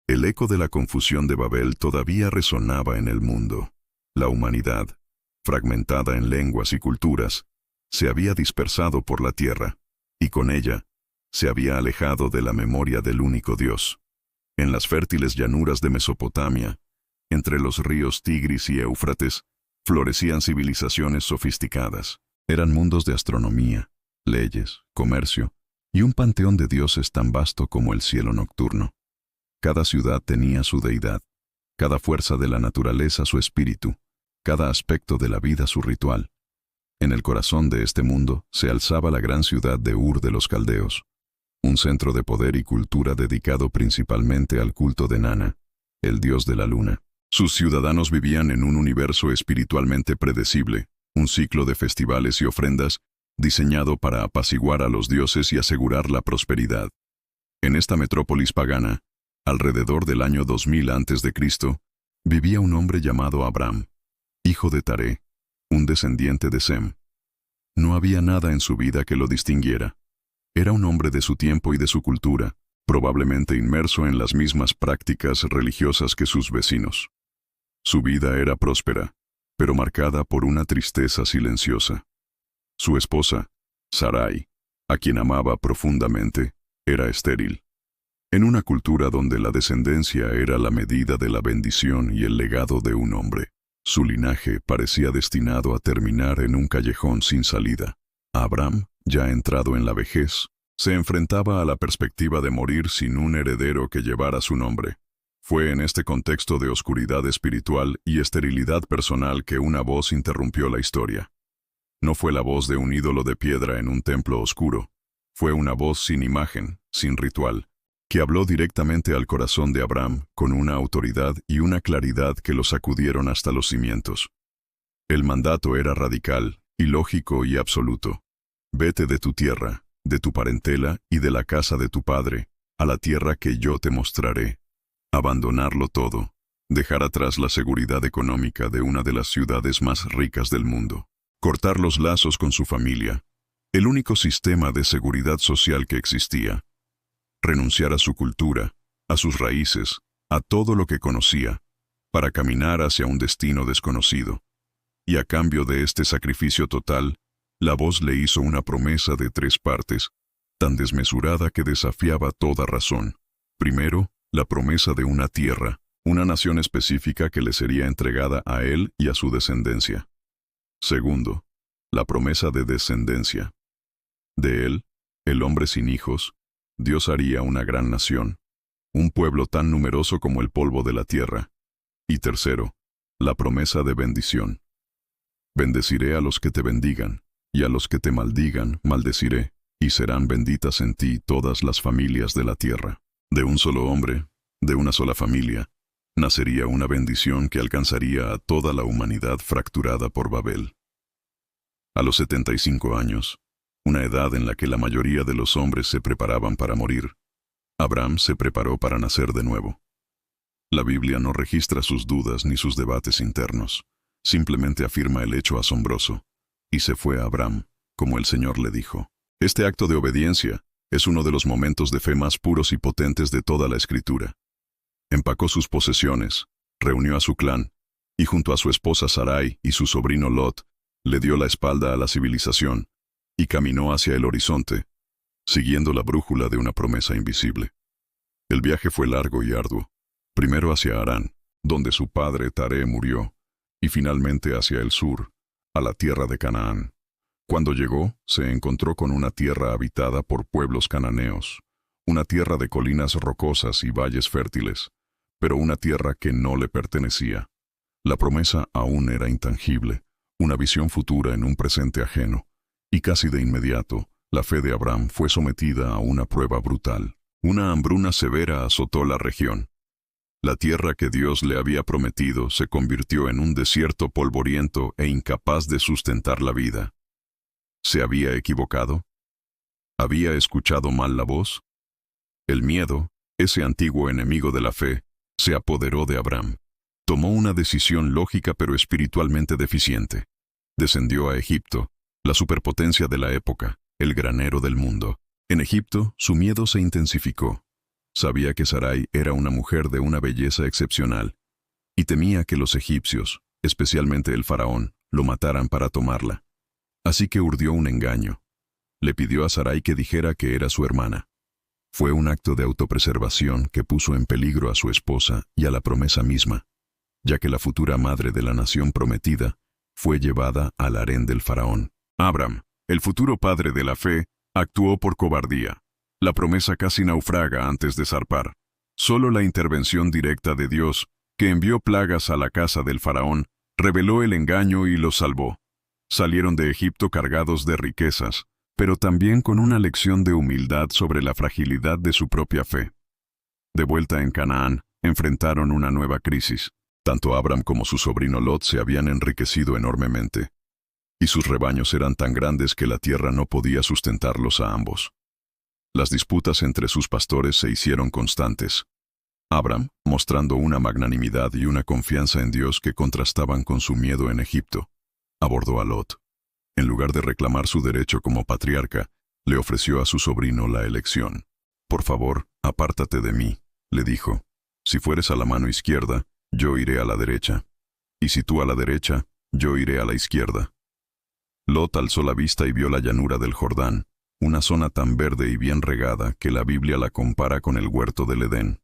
El eco de la confusión de Babel todavía resonaba en el mundo. La humanidad, fragmentada en lenguas y culturas, se había dispersado por la tierra, y con ella, se había alejado de la memoria del único Dios. En las fértiles llanuras de Mesopotamia, entre los ríos Tigris y Éufrates, florecían civilizaciones sofisticadas. Eran mundos de astronomía, leyes, comercio, y un panteón de dioses tan vasto como el cielo nocturno. Cada ciudad tenía su deidad, cada fuerza de la naturaleza su espíritu, cada aspecto de la vida su ritual. En el corazón de este mundo se alzaba la gran ciudad de Ur de los Caldeos, un centro de poder y cultura dedicado principalmente al culto de Nana, el dios de la luna. Sus ciudadanos vivían en un universo espiritualmente predecible, un ciclo de festivales y ofrendas diseñado para apaciguar a los dioses y asegurar la prosperidad. En esta metrópolis pagana, alrededor del año 2000 a.C., vivía un hombre llamado Abram, hijo de Taré, un descendiente de Sem. No había nada en su vida que lo distinguiera. Era un hombre de su tiempo y de su cultura, probablemente inmerso en las mismas prácticas religiosas que sus vecinos. Su vida era próspera, pero marcada por una tristeza silenciosa. Su esposa, Sarai, a quien amaba profundamente, era estéril. En una cultura donde la descendencia era la medida de la bendición y el legado de un hombre, su linaje parecía destinado a terminar en un callejón sin salida. Abraham, ya entrado en la vejez, se enfrentaba a la perspectiva de morir sin un heredero que llevara su nombre. Fue en este contexto de oscuridad espiritual y esterilidad personal que una voz interrumpió la historia. No fue la voz de un ídolo de piedra en un templo oscuro. Fue una voz sin imagen, sin ritual, que habló directamente al corazón de Abraham con una autoridad y una claridad que lo sacudieron hasta los cimientos. El mandato era radical, ilógico y absoluto. Vete de tu tierra, de tu parentela y de la casa de tu padre, a la tierra que yo te mostraré. Abandonarlo todo, dejar atrás la seguridad económica de una de las ciudades más ricas del mundo, cortar los lazos con su familia, el único sistema de seguridad social que existía, renunciar a su cultura, a sus raíces, a todo lo que conocía, para caminar hacia un destino desconocido. Y a cambio de este sacrificio total, la voz le hizo una promesa de 3 partes, tan desmesurada que desafiaba toda razón. Primero, la promesa de una tierra, una nación específica que le sería entregada a él y a su descendencia. Segundo, la promesa de descendencia. De él, el hombre sin hijos, Dios haría una gran nación, un pueblo tan numeroso como el polvo de la tierra. Y tercero, la promesa de bendición. Bendeciré a los que te bendigan, y a los que te maldigan, maldeciré, y serán benditas en ti todas las familias de la tierra. De un solo hombre, de una sola familia, nacería una bendición que alcanzaría a toda la humanidad fracturada por Babel. A los 75 años, una edad en la que la mayoría de los hombres se preparaban para morir, Abraham se preparó para nacer de nuevo. La Biblia no registra sus dudas ni sus debates internos, simplemente afirma el hecho asombroso. Y se fue a Abraham, como el Señor le dijo. Este acto de obediencia es uno de los momentos de fe más puros y potentes de toda la Escritura. Empacó sus posesiones, reunió a su clan, y junto a su esposa Sarai y su sobrino Lot, le dio la espalda a la civilización, y caminó hacia el horizonte, siguiendo la brújula de una promesa invisible. El viaje fue largo y arduo, primero hacia Harán, donde su padre Taré murió, y finalmente hacia el sur, a la tierra de Canaán. Cuando llegó, se encontró con una tierra habitada por pueblos cananeos, una tierra de colinas rocosas y valles fértiles, pero una tierra que no le pertenecía. La promesa aún era intangible, una visión futura en un presente ajeno, y casi de inmediato, la fe de Abraham fue sometida a una prueba brutal. Una hambruna severa azotó la región. La tierra que Dios le había prometido se convirtió en un desierto polvoriento e incapaz de sustentar la vida. ¿Se había equivocado? ¿Había escuchado mal la voz? El miedo, ese antiguo enemigo de la fe, se apoderó de Abraham. Tomó una decisión lógica pero espiritualmente deficiente. Descendió a Egipto, la superpotencia de la época, el granero del mundo. En Egipto, su miedo se intensificó. Sabía que Sarai era una mujer de una belleza excepcional, y temía que los egipcios, especialmente el faraón, lo mataran para tomarla. Así que urdió un engaño. Le pidió a Sarai que dijera que era su hermana. Fue un acto de autopreservación que puso en peligro a su esposa y a la promesa misma, ya que la futura madre de la nación prometida fue llevada al harén del faraón. Abram, el futuro padre de la fe, actuó por cobardía. La promesa casi naufraga antes de zarpar. Solo la intervención directa de Dios, que envió plagas a la casa del faraón, reveló el engaño y los salvó. Salieron de Egipto cargados de riquezas, pero también con una lección de humildad sobre la fragilidad de su propia fe. De vuelta en Canaán, enfrentaron una nueva crisis. Tanto Abram como su sobrino Lot se habían enriquecido enormemente, y sus rebaños eran tan grandes que la tierra no podía sustentarlos a ambos. Las disputas entre sus pastores se hicieron constantes. Abram, mostrando una magnanimidad y una confianza en Dios que contrastaban con su miedo en Egipto, abordó a Lot. En lugar de reclamar su derecho como patriarca, le ofreció a su sobrino la elección. «Por favor, apártate de mí», le dijo. «Si fueres a la mano izquierda, yo iré a la derecha. Y si tú a la derecha, yo iré a la izquierda». Lot alzó la vista y vio la llanura del Jordán, una zona tan verde y bien regada que la Biblia la compara con el huerto del Edén.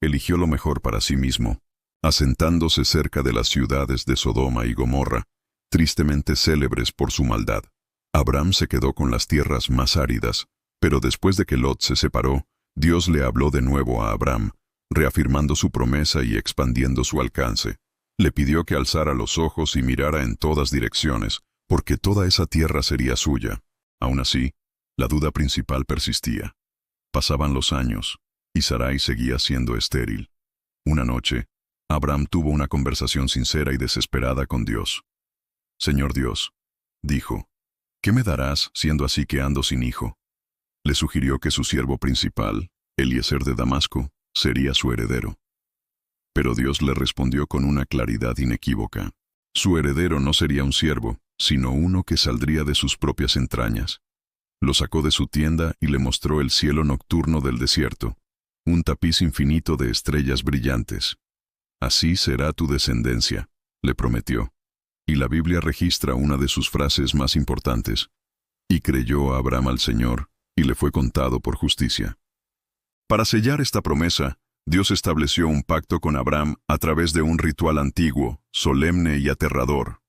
Eligió lo mejor para sí mismo, asentándose cerca de las ciudades de Sodoma y Gomorra, tristemente célebres por su maldad. Abram se quedó con las tierras más áridas, pero después de que Lot se separó, Dios le habló de nuevo a Abram, reafirmando su promesa y expandiendo su alcance. Le pidió que alzara los ojos y mirara en todas direcciones, porque toda esa tierra sería suya. Aún así, la duda principal persistía. Pasaban los años, y Sarai seguía siendo estéril. Una noche, Abram tuvo una conversación sincera y desesperada con Dios. «Señor Dios», dijo, «¿qué me darás siendo así que ando sin hijo?» Le sugirió que su siervo principal, Eliezer de Damasco, sería su heredero. Pero Dios le respondió con una claridad inequívoca. Su heredero no sería un siervo, sino uno que saldría de sus propias entrañas. Lo sacó de su tienda y le mostró el cielo nocturno del desierto, un tapiz infinito de estrellas brillantes. «Así será tu descendencia», le prometió. Y la Biblia registra una de sus frases más importantes. «Y creyó Abraham al Señor, y le fue contado por justicia». Para sellar esta promesa, Dios estableció un pacto con Abraham a través de un ritual antiguo, solemne y aterrador.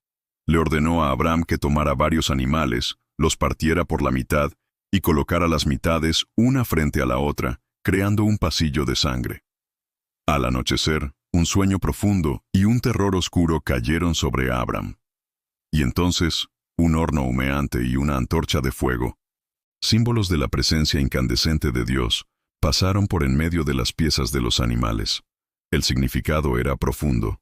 Le ordenó a Abraham que tomara varios animales, los partiera por la mitad y colocara las mitades una frente a la otra, creando un pasillo de sangre. Al anochecer, un sueño profundo y un terror oscuro cayeron sobre Abraham. Y entonces, un horno humeante y una antorcha de fuego, símbolos de la presencia incandescente de Dios, pasaron por en medio de las piezas de los animales. El significado era profundo.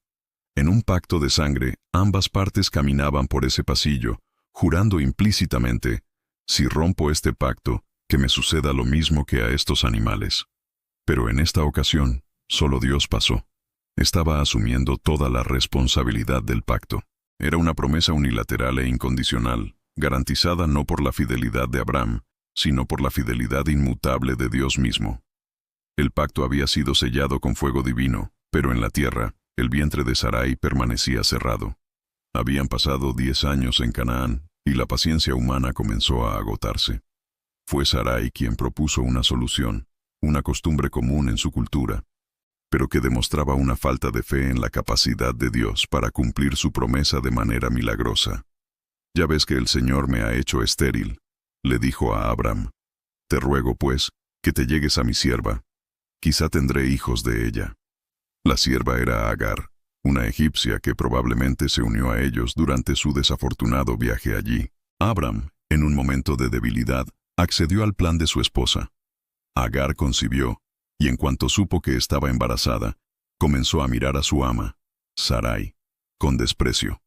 En un pacto de sangre, ambas partes caminaban por ese pasillo, jurando implícitamente, «Si rompo este pacto, que me suceda lo mismo que a estos animales». Pero en esta ocasión, solo Dios pasó. Estaba asumiendo toda la responsabilidad del pacto. Era una promesa unilateral e incondicional, garantizada no por la fidelidad de Abraham, sino por la fidelidad inmutable de Dios mismo. El pacto había sido sellado con fuego divino, pero en la tierra, el vientre de Sarai permanecía cerrado. Habían pasado 10 años en Canaán, y la paciencia humana comenzó a agotarse. Fue Sarai quien propuso una solución, una costumbre común en su cultura, pero que demostraba una falta de fe en la capacidad de Dios para cumplir su promesa de manera milagrosa. «Ya ves que el Señor me ha hecho estéril», le dijo a Abram. «Te ruego, pues, que te llegues a mi sierva. Quizá tendré hijos de ella». La sierva era Agar, una egipcia que probablemente se unió a ellos durante su desafortunado viaje allí. Abram, en un momento de debilidad, accedió al plan de su esposa. Agar concibió, y en cuanto supo que estaba embarazada, comenzó a mirar a su ama, Sarai, con desprecio.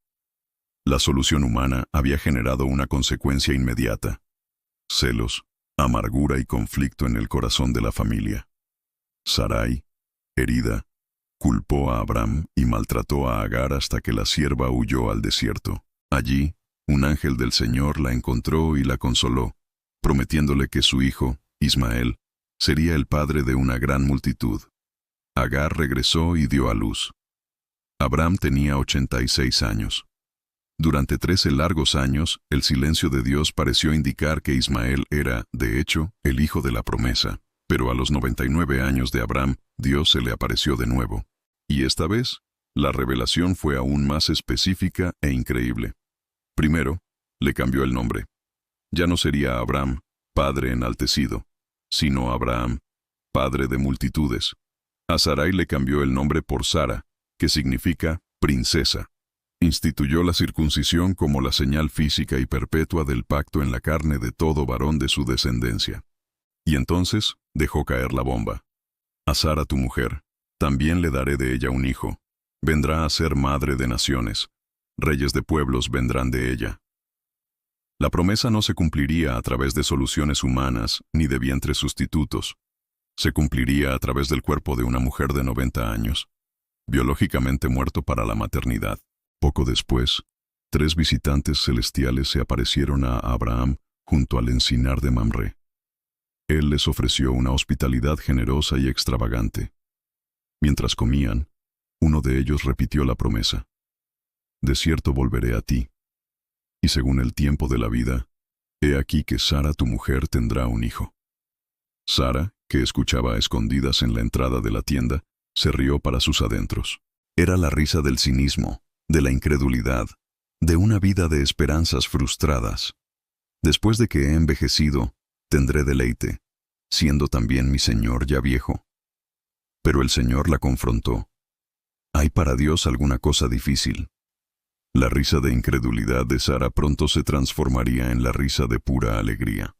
La solución humana había generado una consecuencia inmediata: celos, amargura y conflicto en el corazón de la familia. Sarai, herida, culpó a Abram y maltrató a Agar hasta que la sierva huyó al desierto. Allí, un ángel del Señor la encontró y la consoló, prometiéndole que su hijo, Ismael, sería el padre de una gran multitud. Agar regresó y dio a luz. Abraham tenía 86 años. Durante 13 largos años, el silencio de Dios pareció indicar que Ismael era, de hecho, el hijo de la promesa. Pero a los 99 años de Abraham, Dios se le apareció de nuevo. Y esta vez, la revelación fue aún más específica e increíble. Primero, le cambió el nombre. Ya no sería Abraham, padre enaltecido, sino Abraham, padre de multitudes. A Sarai le cambió el nombre por Sara, que significa princesa. Instituyó la circuncisión como la señal física y perpetua del pacto en la carne de todo varón de su descendencia. Y entonces dejó caer la bomba. A Sara tu mujer, también le daré de ella un hijo. Vendrá a ser madre de naciones. Reyes de pueblos vendrán de ella. La promesa no se cumpliría a través de soluciones humanas ni de vientres sustitutos. Se cumpliría a través del cuerpo de una mujer de 90 años, biológicamente muerto para la maternidad. Poco después, 3 visitantes celestiales se aparecieron a Abraham junto al encinar de Mamre. Él les ofreció una hospitalidad generosa y extravagante. Mientras comían, uno de ellos repitió la promesa: de cierto volveré a ti. Y según el tiempo de la vida, he aquí que Sara tu mujer tendrá un hijo. Sara, que escuchaba a escondidas en la entrada de la tienda, se rió para sus adentros. Era la risa del cinismo, de la incredulidad, de una vida de esperanzas frustradas. Después de que he envejecido, tendré deleite, siendo también mi Señor ya viejo. Pero el Señor la confrontó. ¿Hay para Dios alguna cosa difícil? La risa de incredulidad de Sara pronto se transformaría en la risa de pura alegría.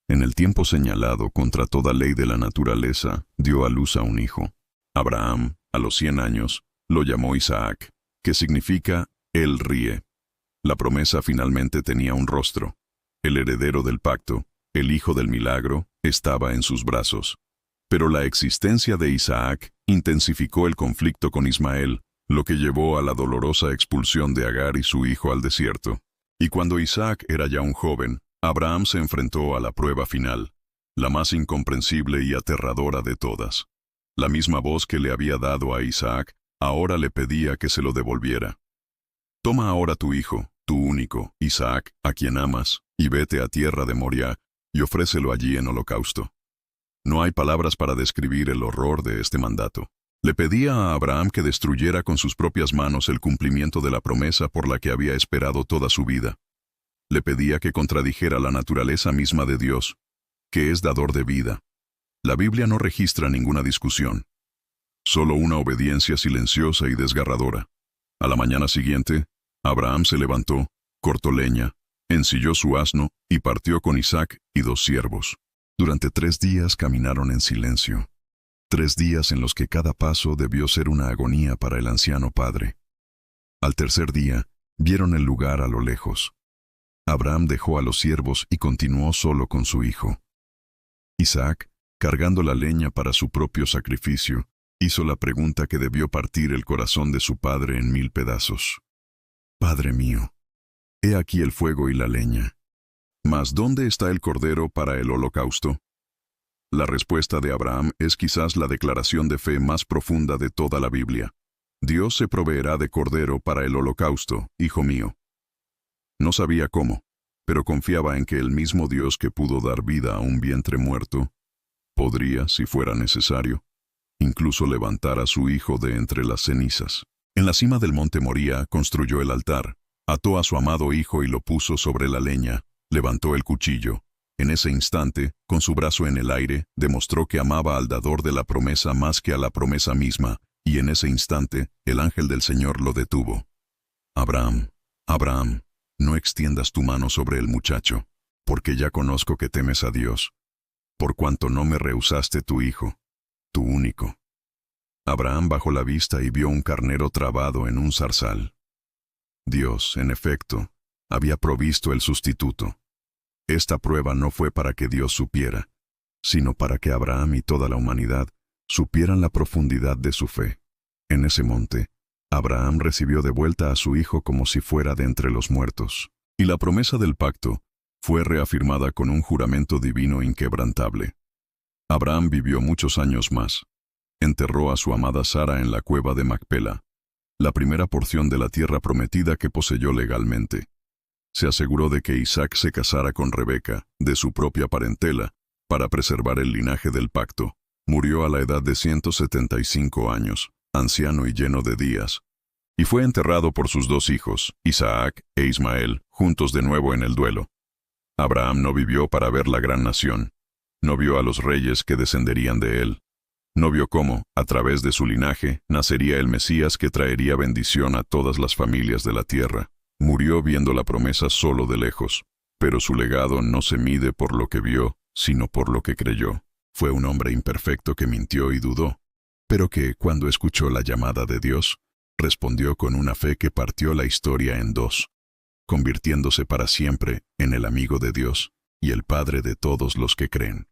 En el tiempo señalado, contra toda ley de la naturaleza, dio a luz a un hijo. Abraham, a los 100 años, lo llamó Isaac, que significa Él ríe. La promesa finalmente tenía un rostro. El heredero del pacto, el hijo del milagro, estaba en sus brazos. Pero la existencia de Isaac intensificó el conflicto con Ismael, lo que llevó a la dolorosa expulsión de Agar y su hijo al desierto. Y cuando Isaac era ya un joven, Abraham se enfrentó a la prueba final, la más incomprensible y aterradora de todas. La misma voz que le había dado a Isaac, ahora le pedía que se lo devolviera. Toma ahora tu hijo, tu único, Isaac, a quien amas, y vete a tierra de Moriah, y ofrécelo allí en holocausto. No hay palabras para describir el horror de este mandato. Le pedía a Abraham que destruyera con sus propias manos el cumplimiento de la promesa por la que había esperado toda su vida. Le pedía que contradijera la naturaleza misma de Dios, que es dador de vida. La Biblia no registra ninguna discusión, solo una obediencia silenciosa y desgarradora. A la mañana siguiente, Abraham se levantó, cortó leña, ensilló su asno y partió con Isaac y 2 siervos. Durante 3 días caminaron en silencio. 3 días en los que cada paso debió ser una agonía para el anciano padre. Al tercer día, vieron el lugar a lo lejos. Abraham dejó a los siervos y continuó solo con su hijo. Isaac, cargando la leña para su propio sacrificio, hizo la pregunta que debió partir el corazón de su padre en 1000 pedazos. Padre mío, he aquí el fuego y la leña. Mas ¿dónde está el cordero para el holocausto? La respuesta de Abraham es quizás la declaración de fe más profunda de toda la Biblia. Dios se proveerá de cordero para el holocausto, hijo mío. No sabía cómo, pero confiaba en que el mismo Dios que pudo dar vida a un vientre muerto, podría, si fuera necesario, incluso levantar a su hijo de entre las cenizas. En la cima del monte Moría construyó el altar, ató a su amado hijo y lo puso sobre la leña, levantó el cuchillo. En ese instante, con su brazo en el aire, demostró que amaba al dador de la promesa más que a la promesa misma, y en ese instante, el ángel del Señor lo detuvo. Abraham, Abraham, no extiendas tu mano sobre el muchacho, porque ya conozco que temes a Dios, por cuanto no me rehusaste tu hijo, tu único. Abraham bajó la vista y vio un carnero trabado en un zarzal. Dios, en efecto, había provisto el sustituto. Esta prueba no fue para que Dios supiera, sino para que Abraham y toda la humanidad supieran la profundidad de su fe. En ese monte, Abraham recibió de vuelta a su hijo como si fuera de entre los muertos, y la promesa del pacto fue reafirmada con un juramento divino inquebrantable. Abraham vivió muchos años más. Enterró a su amada Sara en la cueva de Macpela, la primera porción de la tierra prometida que poseyó legalmente. Se aseguró de que Isaac se casara con Rebeca, de su propia parentela, para preservar el linaje del pacto. Murió a la edad de 175 años, anciano y lleno de días, y fue enterrado por sus dos hijos, Isaac e Ismael, juntos de nuevo en el duelo. Abraham no vivió para ver la gran nación. No vio a los reyes que descenderían de él. No vio cómo, a través de su linaje, nacería el Mesías que traería bendición a todas las familias de la tierra. Murió viendo la promesa solo de lejos, pero su legado no se mide por lo que vio, sino por lo que creyó. Fue un hombre imperfecto que mintió y dudó, pero que, cuando escuchó la llamada de Dios, respondió con una fe que partió la historia en dos, convirtiéndose para siempre en el amigo de Dios y el Padre de todos los que creen.